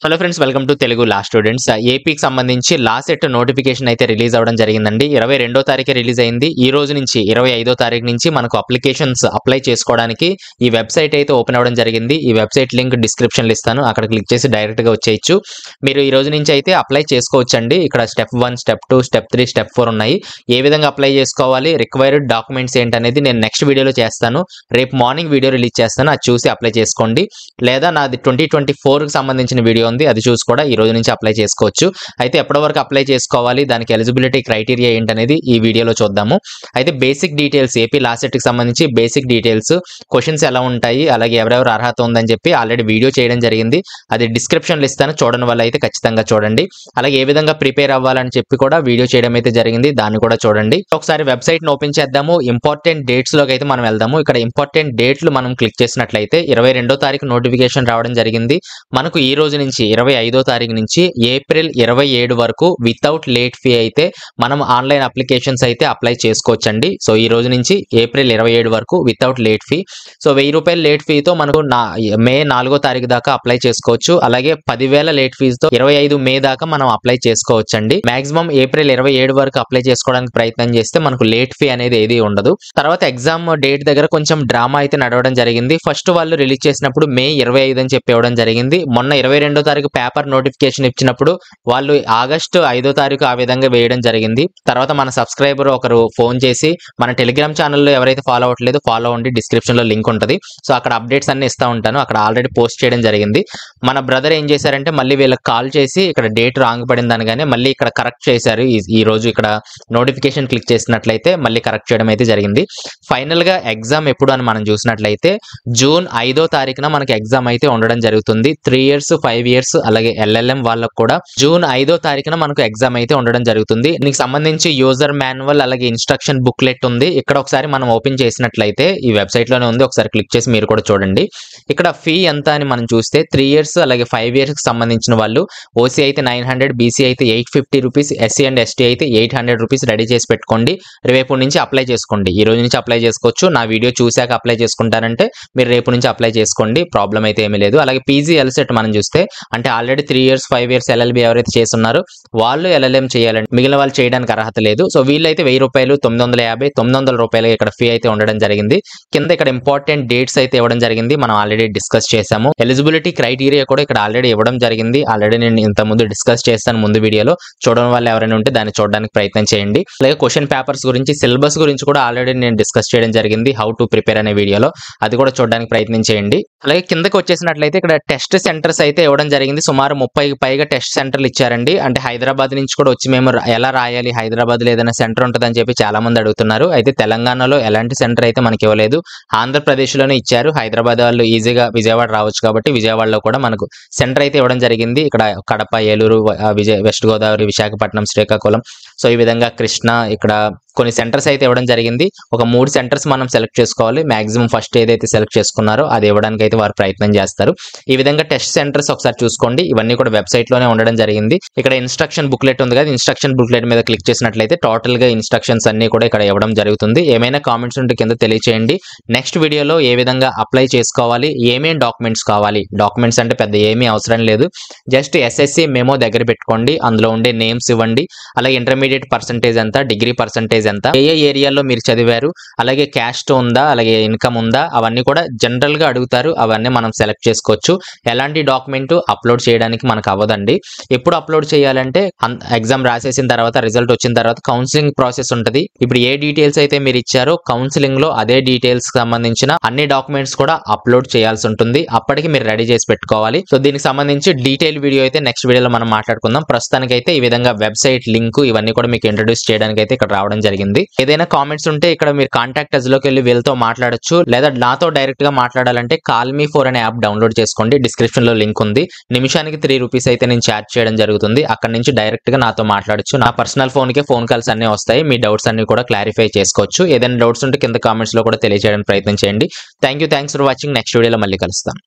Hello friends, welcome to Telugu law students. ఏపీకి సంబంధించి law CET notification అయితే రిలీజ్ అవ్వడం జరిగిందండి. 22వ తారీఖు రిలీజ్ అయింది. ఈ రోజు నుంచి 25వ తారీఖు నుంచి మనకు అప్లికేషన్స్ అప్లై చేసుకోవడానికి ఈ వెబ్సైట్ అయితే ఓపెన్ అవ్వడం జరిగింది. ఈ వెబ్సైట్ లింక్ డిస్క్రిప్షన్లో ఇస్తాను, అక్కడ క్లిక్ చేసి డైరెక్ట్గా వచ్చేయచ్చు. మీరు ఈ రోజు నుంచి అయితే అప్లై చేసుకోవచ్చండి. ఇక్కడ స్టెప్ 1, స్టెప్ 2, స్టెప్ 3, స్టెప్ 4 ఉన్నాయి. ఏ విధంగా అప్లై చేసుకోవాలి, రిక్వైర్డ్ డాక్యుమెంట్స్ ఏంటనేది నేను నెక్స్ట్ వీడియోలో చేస్తాను. రేపు మార్నింగ్ వీడియో రిలీజ్ చేస్తాను, అది చూసి అప్లై చేసుకోండి. లేదా నాది 2024కి సంబంధించిన వీడియో ఉంది, అది చూసి కూడా ఈ రోజు నుంచి అప్లై చేసుకోవచ్చు. అయితే ఎప్పటి వరకు అప్లై చేసుకోవాలి, దానికి ఎలిజిబిలిటీ క్రైటీరియా ఏంటనేది ఈ వీడియోలో చూద్దాము. అయితే బేసిక్ డీటెయిల్స్, ఏపీ లా సెట్కి సంబంధించి బేసిక్ డీటెయిల్స్, క్వశ్చన్స్ ఎలా ఉంటాయి, అలాగే ఎవరెవరు అర్హత ఉందని చెప్పి ఆల్రెడీ వీడియో చేయడం జరిగింది. అది డిస్క్రిప్షన్లో ఇస్తాను, చూడని వల్ల అయితే ఖచ్చితంగా చూడండి. అలాగే ఏ విధంగా ప్రిపేర్ అవ్వాలని చెప్పి కూడా వీడియో చేయడం అయితే జరిగింది, దాన్ని కూడా చూడండి. ఒకసారి వెబ్సైట్ని ఓపెన్ చేద్దాము. ఇంపార్టెంట్ డేట్స్లోకి అయితే మనం వెళ్దాము. ఇక్కడ ఇంపార్టెంట్ డేట్లు మనం క్లిక్ చేసినట్లయితే 22వ తారీఖు నోటిఫికేషన్ రావడం జరిగింది. మనకు ఈ రోజు నుంచి 25వ తారీఖు నుంచి ఏప్రిల్ 27 వరకు వితౌట్ లేట్ ఫీ అయితే మనం ఆన్లైన్ అప్లికేషన్స్ అయితే అప్లై చేసుకోవచ్చండి. సో ఈ రోజు నుంచి ఏప్రిల్ 27 వరకు వితౌట్ లేట్ ఫీ. సో 1000 రూపాయల లేట్ ఫీతో మనకు మే 4వ తారీఖు దాకా అప్లై చేసుకోవచ్చు. అలాగే 10,000 లేట్ ఫీజుతో 25 మే దాకా మనం అప్లై చేసుకోవచ్చండి. మాక్సిమం ఏప్రిల్ 27 వరకు అప్లై చేసుకోవడానికి ప్రయత్నం చేస్తే మనకు లేట్ ఫీ అనేది ఏది ఉండదు. తర్వాత ఎగ్జామ్ డేట్ దగ్గర కొంచెం డ్రామా అయితే నడవడం జరిగింది. ఫస్ట్ వాళ్ళు రిలీజ్ చేసినప్పుడు మే 25 అని చెప్పి ఇవ్వడం జరిగింది. మొన్న 22వ తారీఖు పేపర్ నోటిఫికేషన్ ఇచ్చినప్పుడు వాళ్ళు ఆగస్టు 5వ తారీఖు ఆ విధంగా వేయడం జరిగింది. తర్వాత మన సబ్స్క్రైబర్ ఒకరు ఫోన్ చేసి, మన టెలిగ్రామ్ ఛానల్లో ఎవరైతే ఫాలో అవ్వట్లేదు ఫాలో అవ్వండి, డిస్క్రిప్షన్లో లింక్ ఉంటుంది. సో అక్కడ అప్డేట్స్ అన్ని ఇస్తూ ఉంటాను, అక్కడ ఆల్రెడీ పోస్ట్ చేయడం జరిగింది. మన బ్రదర్ ఏం చేశారంటే మళ్ళీ వీళ్ళకి కాల్ చేసి ఇక్కడ డేట్ రాంగ్ పడింది అనగానే మళ్ళీ ఇక్కడ కరెక్ట్ చేశారు. ఈ రోజు ఇక్కడ నోటిఫికేషన్ క్లిక్ చేసినట్లయితే మళ్ళీ కరెక్ట్ చేయడం అయితే జరిగింది. ఫైనల్గా ఎగ్జామ్ ఎప్పుడు అని మనం చూసినట్లయితే జూన్ 5వ తారీఖున మనకి ఎగ్జామ్ అయితే ఉండడం జరుగుతుంది. 3 years 5 years అలాగే LLM వాళ్ళకు కూడా జూన్ 5వ తారీఖున మనకు ఎగ్జామ్ అయితే ఉండడం జరుగుతుంది. దీనికి సంబంధించి యూజర్ మాన్యువల్ అలాగే ఇన్స్ట్రక్షన్ బుక్లెట్ ఉంది. ఇక్కడ ఒకసారి మనం ఓపెన్ చేసినట్లయితే ఈ వెబ్సైట్ లోనే ఉంది, ఒకసారి క్లిక్ చేసి మీరు కూడా చూడండి. ఇక్కడ ఫీ ఎంత అని మనం చూస్తే 3 years అలాగే 5 years కి సంబంధించిన వాళ్ళు ఓసీ అయితే 900, బీసీ అయితే 850 రూపీస్, ఎస్సీ అండ్ ఎస్టీ అయితే 800 రూపీస్ రెడీ చేసి పెట్టుకోండి. రేపు నుంచి అప్లై చేసుకోండి. ఈ రోజు నుంచి అప్లై చేసుకోవచ్చు. నా వీడియో చూశాక అప్లై చేసుకుంటారంటే మీరు రేపు నుంచి అప్లై చేసుకోండి, ప్రాబ్లం అయితే ఏమీ లేదు. అలాగే పీజీ ఎల్సెట్ మనం చూస్తే అంటే ఆల్రెడీ 3 years 5 years LLB ఎవరైతే చేస్తున్నారో వాళ్ళు LLM చేయాలంటే మిగిలిన వాళ్ళు చేయడానికి అర్హత లేదు. సో వీళ్ళైతే 1000 రూపాయలు, 950, 900 రూపాయలు ఇక్కడ ఫీ అయితే ఉండడం జరిగింది. కింద ఇక్కడ ఇంపార్టెంట్ డేట్స్ అయితే ఇవ్వడం జరిగింది, మనం ఆల్రెడీ డిస్కస్ చేసాము. ఎలిజిబిలిటీ క్రైటీరియా కూడా ఇక్కడ ఆల్రెడీ ఇవ్వడం జరిగింది. ఆల్రెడీ నేను ఇంత ముందు డిస్కస్ చేస్తాను ముందు వీడియోలో, చూడడం వల్ల ఎవరైనా ఉంటే దాన్ని చూడడానికి ప్రయత్నం చేయండి. అలాగే క్వశ్చన్ పేపర్స్ గురించి, సిలబస్ గురించి కూడా ఆల్రెడీ నేను డిస్కస్ చేయడం జరిగింది హౌ టు ప్రిపేర్ అనే వీడియోలో, అది కూడా చూడడానికి ప్రయత్నం చేయండి. అలాగే కిందకి వచ్చేసినట్లయితే ఇక్కడ టెస్ట్ సెంటర్స్ అయితే ఇవ్వడం జరిగింది. సుమారు 30కి పైగా టెస్ట్ సెంటర్లు ఇచ్చారండి. అంటే హైదరాబాద్ నుంచి కూడా వచ్చి మేము ఎలా రాయాలి, హైదరాబాద్ లో ఏదైనా సెంటర్ ఉంటుందని చెప్పి చాలా మంది అడుగుతున్నారు. అయితే తెలంగాణలో ఎలాంటి సెంటర్ అయితే మనకి ఇవ్వలేదు, ఆంధ్రప్రదేశ్ లోనే ఇచ్చారు. హైదరాబాద్ వాళ్ళు ఈజీగా విజయవాడ రావచ్చు కాబట్టి విజయవాడలో కూడా మనకు సెంటర్ అయితే ఇవ్వడం జరిగింది. ఇక్కడ కడప, ఏలూరు, వెస్ట్ గోదావరి, విశాఖపట్నం, శ్రీకాకుళం, సో ఈ విధంగా కృష్ణ, ఇక్కడ కొన్ని సెంటర్స్ అయితే ఇవ్వడం జరిగింది. ఒక 3 సెంటర్స్ మనం సెలెక్ట్ చేసుకోవాలి. మాక్సిమం ఫస్ట్ ఏదైతే సెలెక్ట్ చేసుకున్నారో అది ఇవ్వడానికి అయితే వారు ప్రయత్నం చేస్తారు. ఈ విధంగా టెస్ట్ సెంటర్స్ ఒకసారి చూసుకోండి. ఇవన్నీ కూడా వెబ్సైట్ లోనే ఉండడం జరిగింది. ఇక్కడ ఇన్స్ట్రక్షన్ బుక్లెట్ ఉంది కదా, ఇన్స్ట్రక్షన్ బుక్లెట్ మీద క్లిక్ చేసినట్లయితే టోటల్ గా ఇన్స్ట్రక్షన్స్ అన్ని కూడా ఇక్కడ ఇవ్వడం జరుగుతుంది. ఏమైనా కామెంట్స్ ఉంటే కింద తెలియచేయండి. నెక్స్ట్ వీడియోలో ఏ విధంగా అప్లై చేసుకోవాలి, ఏమేం డాక్యుమెంట్స్ కావాలి, డాక్యుమెంట్స్ అంటే పెద్ద ఏమీ అవసరం లేదు, జస్ట్ SSC మెమో దగ్గర పెట్టుకోండి, అందులో ఉండే నేమ్స్ ఇవ్వండి, అలాగే ఇంటర్మీడియట్ పర్సంటేజ్ ఎంత, డిగ్రీ పర్సంటేజ్ ఎంత, ఏ ఏరియాలో మీరు చదివారు, అలాగే క్యాస్ట్ ఉందా, అలాగే ఇన్కమ్ ఉందా, అవన్నీ కూడా జనరల్ గా అడుగుతారు. అవన్నీ మనం సెలెక్ట్ చేసుకోవచ్చు. ఎలాంటి డాక్యుమెంట్ అప్లోడ్ చేయడానికి మనకు అవ్వదండి. ఎప్పుడు అప్లోడ్ చేయాలంటే ఎగ్జామ్ రాసేసిన తర్వాత, రిజల్ట్ వచ్చిన తర్వాత కౌన్సిలింగ్ ప్రాసెస్ ఉంటుంది. ఇప్పుడు ఏ డీటెయిల్స్ అయితే మీరు ఇచ్చారో కౌన్సిలింగ్ లో అదే డీటెయిల్స్ సంబంధించిన అన్ని డాక్యుమెంట్స్ కూడా అప్లోడ్ చేయాల్సి ఉంటుంది. అప్పటికి మీరు రెడీ చేసి పెట్టుకోవాలి. సో దీనికి సంబంధించి డీటెయిల్ వీడియో అయితే నెక్స్ట్ వీడియోలో మనం మాట్లాడుకుందాం. ప్రస్తుతానికి అయితే ఈ విధంగా వెబ్సైట్ లింక్ ఇవన్నీ కూడా మీకు ఇంట్రడ్యూస్ చేయడానికి అయితే ఇక్కడ రావడం జరిగింది. ఏదైనా కామెంట్స్ ఉంటే ఇక్కడ మీరు కాంటాక్ట్ అస్ లోకి వెళ్ళి వీళ్ళతో మాట్లాడొచ్చు, లేదా నాతో డైరెక్ట్ గా మాట్లాడాలంటే కాల్ మీ 4 అనే యాప్ డౌన్లోడ్ చేసుకోండి. డిస్క్రిప్షన్ లో లింక్ ఉంది. నిమిషానికి 3 రూపీస్ అయితే నేను చార్జ్ చేయడం జరుగుతుంది. అక్కడ నుంచి డైరెక్ట్ గా నాతో మాట్లాడొచ్చు. నా పర్సనల్ ఫోన్ కే ఫోన్ కాల్స్ అన్ని వస్తాయి. మీ డౌట్స్ అన్ని కూడా క్లారిఫై చేసుకోవచ్చు. ఏదైనా డౌట్స్ ఉంటే కింద కామెంట్స్ లో కూడా తెలియజేయడానికి ప్రయత్నం చేయండి. Thanks for watching. నెక్స్ట్ వీడియోలో మళ్ళీ కలుస్తాను.